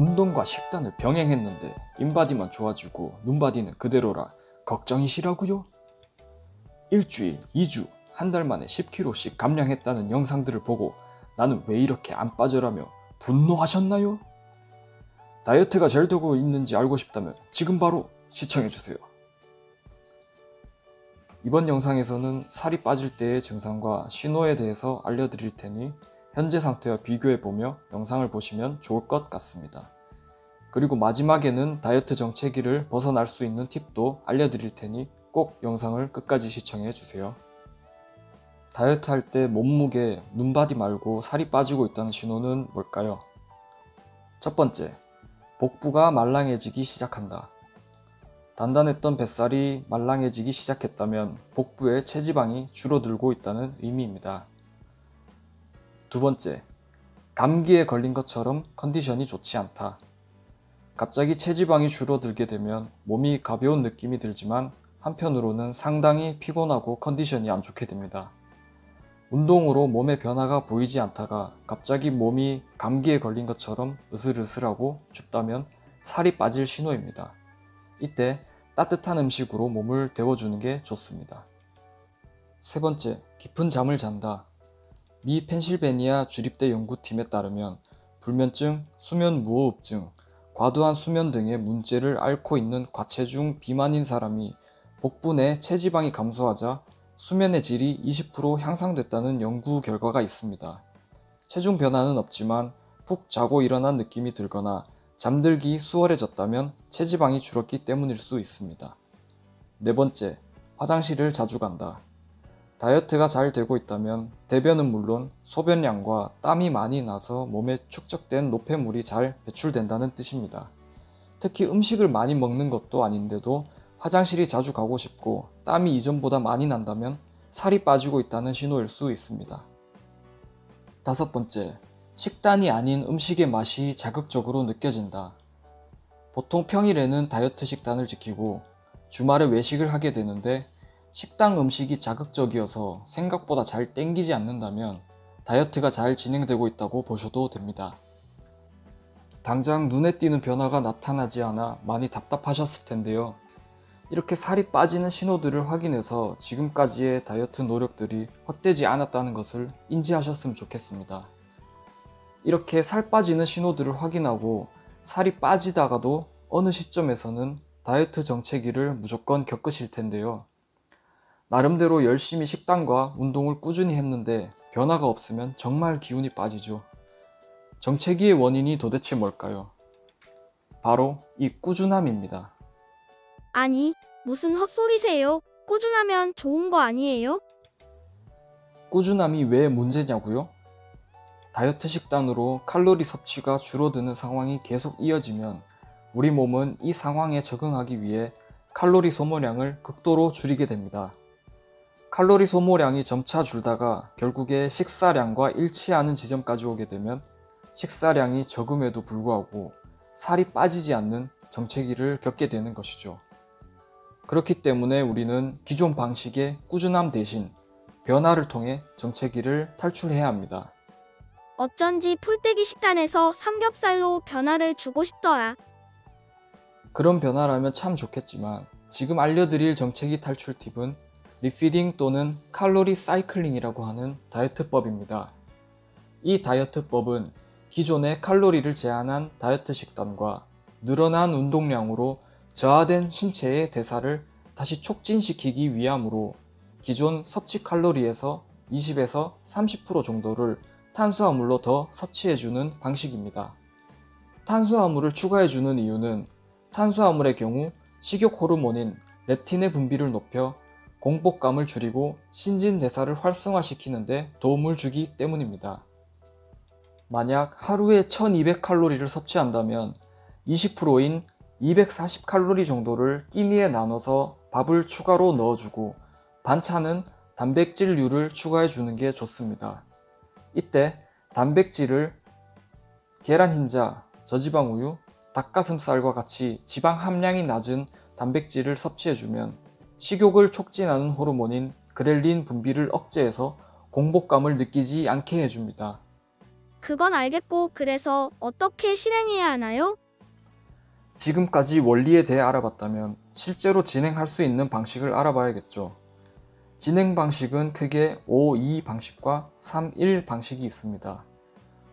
운동과 식단을 병행했는데 인바디만 좋아지고 눈바디는 그대로라 걱정이시라고요? 일주일, 2주, 한 달 만에 10kg씩 감량했다는 영상들을 보고 나는 왜 이렇게 안 빠져라며 분노하셨나요? 다이어트가 잘 되고 있는지 알고 싶다면 지금 바로 시청해주세요. 이번 영상에서는 살이 빠질 때의 증상과 신호에 대해서 알려드릴 테니 현재 상태와 비교해보며 영상을 보시면 좋을 것 같습니다. 그리고 마지막에는 다이어트 정체기를 벗어날 수 있는 팁도 알려드릴 테니 꼭 영상을 끝까지 시청해주세요. 다이어트 할 때 몸무게, 눈바디 말고 살이 빠지고 있다는 신호는 뭘까요? 첫 번째, 복부가 말랑해지기 시작한다. 단단했던 뱃살이 말랑해지기 시작했다면 복부의 체지방이 줄어들고 있다는 의미입니다. 두 번째, 감기에 걸린 것처럼 컨디션이 좋지 않다. 갑자기 체지방이 줄어들게 되면 몸이 가벼운 느낌이 들지만 한편으로는 상당히 피곤하고 컨디션이 안 좋게 됩니다. 운동으로 몸에 변화가 보이지 않다가 갑자기 몸이 감기에 걸린 것처럼 으슬으슬하고 춥다면 살이 빠질 신호입니다. 이때 따뜻한 음식으로 몸을 데워주는 게 좋습니다. 세 번째, 깊은 잠을 잔다. 미 펜실베니아 주립대 연구팀에 따르면 불면증, 수면무호흡증, 과도한 수면 등의 문제를 앓고 있는 과체중 비만인 사람이 복부 내 체지방이 감소하자 수면의 질이 20% 향상됐다는 연구 결과가 있습니다. 체중 변화는 없지만 푹 자고 일어난 느낌이 들거나 잠들기 수월해졌다면 체지방이 줄었기 때문일 수 있습니다. 네 번째, 화장실을 자주 간다. 다이어트가 잘 되고 있다면 대변은 물론 소변량과 땀이 많이 나서 몸에 축적된 노폐물이 잘 배출된다는 뜻입니다. 특히 음식을 많이 먹는 것도 아닌데도 화장실이 자주 가고 싶고 땀이 이전보다 많이 난다면 살이 빠지고 있다는 신호일 수 있습니다. 다섯 번째, 식단이 아닌 음식의 맛이 자극적으로 느껴진다. 보통 평일에는 다이어트 식단을 지키고 주말에 외식을 하게 되는데 식당 음식이 자극적이어서 생각보다 잘 땡기지 않는다면 다이어트가 잘 진행되고 있다고 보셔도 됩니다. 당장 눈에 띄는 변화가 나타나지 않아 많이 답답하셨을 텐데요. 이렇게 살이 빠지는 신호들을 확인해서 지금까지의 다이어트 노력들이 헛되지 않았다는 것을 인지하셨으면 좋겠습니다. 이렇게 살 빠지는 신호들을 확인하고 살이 빠지다가도 어느 시점에서는 다이어트 정체기를 무조건 겪으실 텐데요. 나름대로 열심히 식단과 운동을 꾸준히 했는데 변화가 없으면 정말 기운이 빠지죠. 정체기의 원인이 도대체 뭘까요? 바로 이 꾸준함입니다. 아니, 무슨 헛소리세요? 꾸준하면 좋은 거 아니에요? 꾸준함이 왜 문제냐고요? 다이어트 식단으로 칼로리 섭취가 줄어드는 상황이 계속 이어지면 우리 몸은 이 상황에 적응하기 위해 칼로리 소모량을 극도로 줄이게 됩니다. 칼로리 소모량이 점차 줄다가 결국에 식사량과 일치하는 지점까지 오게 되면 식사량이 적음에도 불구하고 살이 빠지지 않는 정체기를 겪게 되는 것이죠. 그렇기 때문에 우리는 기존 방식의 꾸준함 대신 변화를 통해 정체기를 탈출해야 합니다. 어쩐지 풀떼기 식단에서 삼겹살로 변화를 주고 싶더라. 그런 변화라면 참 좋겠지만 지금 알려드릴 정체기 탈출 팁은 리피딩 또는 칼로리 사이클링이라고 하는 다이어트법입니다. 이 다이어트법은 기존의 칼로리를 제한한 다이어트 식단과 늘어난 운동량으로 저하된 신체의 대사를 다시 촉진시키기 위함으로 기존 섭취 칼로리에서 20에서 30% 정도를 탄수화물로 더 섭취해주는 방식입니다. 탄수화물을 추가해주는 이유는 탄수화물의 경우 식욕 호르몬인 렙틴의 분비를 높여 공복감을 줄이고 신진대사를 활성화시키는 데 도움을 주기 때문입니다. 만약 하루에 1200칼로리를 섭취한다면 20%인 240칼로리 정도를 끼니에 나눠서 밥을 추가로 넣어주고 반찬은 단백질류를 추가해주는 게 좋습니다. 이때 단백질을 계란 흰자, 저지방 우유, 닭가슴살과 같이 지방 함량이 낮은 단백질을 섭취해주면 식욕을 촉진하는 호르몬인 그렐린 분비를 억제해서 공복감을 느끼지 않게 해줍니다. 그건 알겠고, 그래서 어떻게 실행해야 하나요? 지금까지 원리에 대해 알아봤다면 실제로 진행할 수 있는 방식을 알아봐야겠죠. 진행 방식은 크게 5-2 방식과 3-1 방식이 있습니다.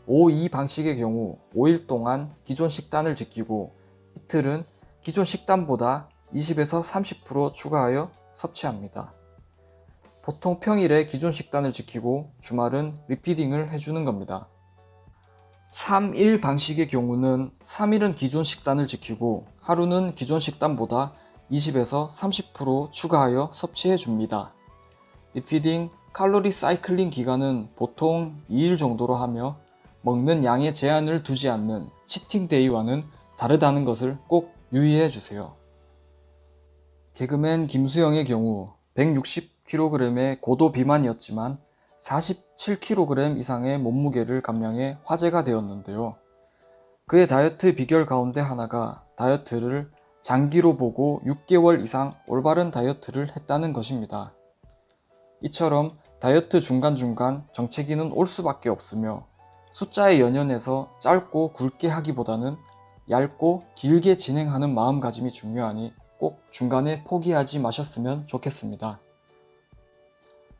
5-2 방식의 경우 5일 동안 기존 식단을 지키고 이틀은 기존 식단보다 20에서 30% 추가하여 섭취합니다. 보통 평일에 기존 식단을 지키고 주말은 리피딩을 해주는 겁니다. 3-1 방식의 경우는 3일은 기존 식단을 지키고 하루는 기존 식단보다 20에서 30% 추가하여 섭취해 줍니다. 리피딩, 칼로리 사이클링 기간은 보통 2일 정도로 하며 먹는 양에 제한을 두지 않는 치팅 데이와는 다르다는 것을 꼭 유의해 주세요. 개그맨 김수영의 경우 160kg의 고도 비만이었지만 47kg 이상의 몸무게를 감량해 화제가 되었는데요. 그의 다이어트 비결 가운데 하나가 다이어트를 장기로 보고 6개월 이상 올바른 다이어트를 했다는 것입니다. 이처럼 다이어트 중간중간 정체기는 올 수밖에 없으며 숫자에 연연해서 짧고 굵게 하기보다는 얇고 길게 진행하는 마음가짐이 중요하니 꼭 중간에 포기하지 마셨으면 좋겠습니다.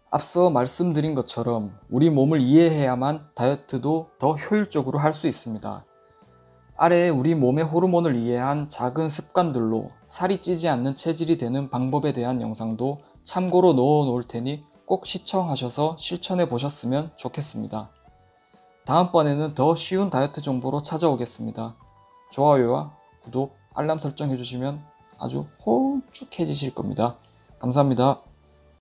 앞서 말씀드린 것처럼 우리 몸을 이해해야만 다이어트도 더 효율적으로 할 수 있습니다. 아래에 우리 몸의 호르몬을 이해한 작은 습관들로 살이 찌지 않는 체질이 되는 방법에 대한 영상도 참고로 넣어 놓을 테니 꼭 시청하셔서 실천해 보셨으면 좋겠습니다. 다음번에는 더 쉬운 다이어트 정보로 찾아오겠습니다. 좋아요와 구독, 알람 설정 해주시면 아주 홀쭉해지실 겁니다. 감사합니다.